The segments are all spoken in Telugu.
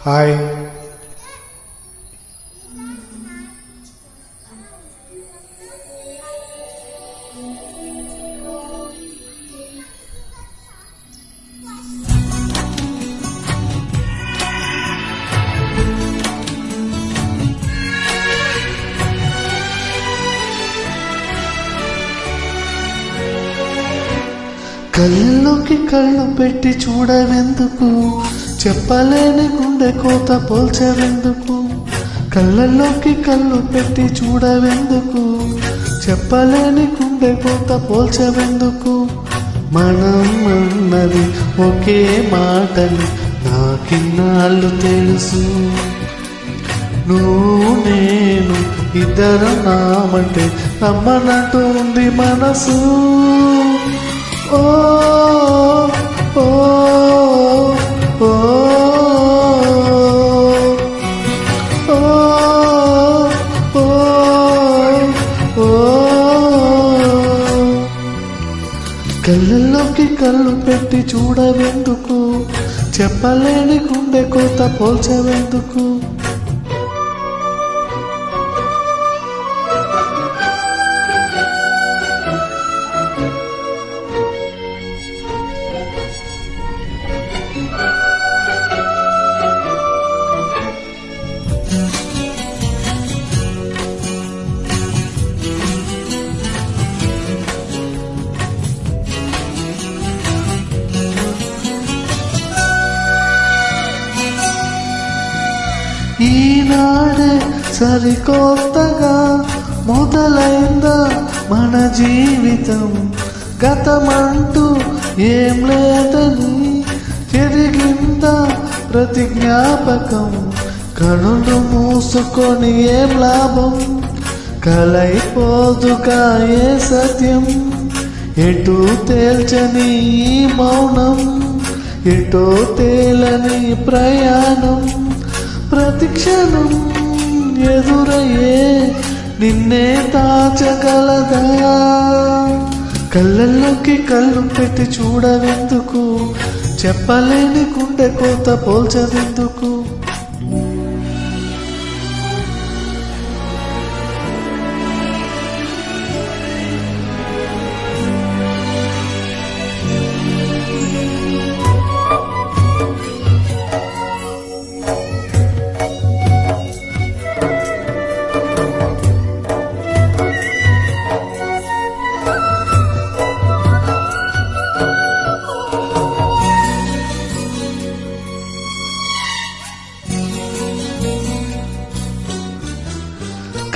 హాయ్. కళ్ళలోకి కళ్ళు పెట్టి చూడవెందుకు, చెప్పలేని గుండె కోత పోల్చవెందుకు. కళ్ళలోకి కళ్ళు పెట్టి చూడవెందుకు, చెప్పలేని గుండె కోత పోల్చవెందుకు. మనం అన్నది ఒకే మాటని నాకిన్నాళ్ళు తెలుసు. నువ్వు నేను ఇద్దరు నామంటే నమ్మనంటుంది మనసు. ఓ ఓ ఓ ఓ ఓ కళ్ళల్లోకి కళ్ళు పెట్టి చూడవెందుకు, చెప్పలేని గుండె కోత పోల్చవెందుకు. ఈనాడే సరికొత్తగా మొదలైందా మన జీవితం. గతమంటూ ఏం లేదని తిరిగిందా ప్రతి జ్ఞాపకం. కనులు మూసుకొని ఏం లాభం, కలైపోదుగా ఏ సత్యం. ఎటు తేల్చని ఈ మౌనం, ఎటో తేలని ప్రయాణం. ప్రతిక్షణం ఎదురయ్యే నిన్నే దాచగలదా. కళ్ళల్లోకి కళ్ళు పెట్టి చూడవెందుకు, చెప్పలేని గుండె కోత పోల్చవెందుకు.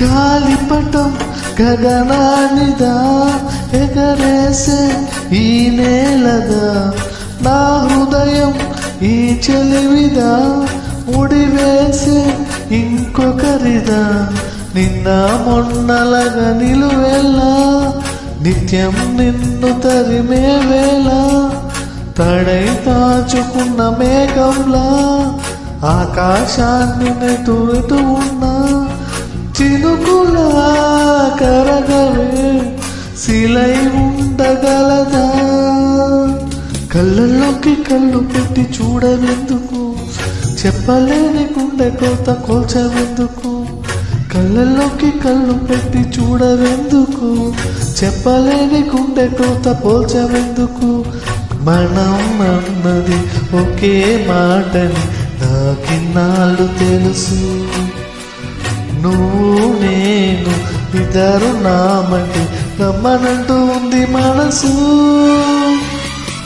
గాలిపటం గగనానిదా, ఎగరేసే ఈ నేలదా. నా హృదయం ఈ చెలివిదా, ముడివేసే ఇంకొకరిదా. నిన్న మొన్నలగా నిలువెల్లా, నిత్యం నిన్ను తరిమే వేళ. తడై దాచుకున్న మేఘంలా ఆకాశాన్ని నెట్టుతూ ఉన్నా. చినుకులా కరగవే శిలై ఉండగలదా. కళ్ళల్లోకి కళ్ళు పెట్టి చూడవెందుకు, చెప్పలేని గుండె కోత కోల్చవెందుకు. కళ్ళల్లోకి కళ్ళు పెట్టి చూడవెందుకు, చెప్పలేని గుండె కోత పోల్చవెందుకు. మనం అన్నది ఒకే మాటని నాకిన్నాళ్ళు తెలుసు. నువ్వు నేను ఇద్దరు నామంటే నమ్మనంటూ ఉంది మనసు.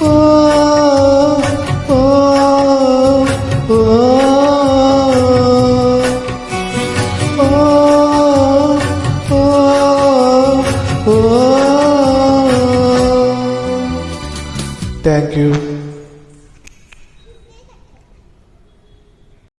ఓ ఓ ఓ ఓ. Thank you.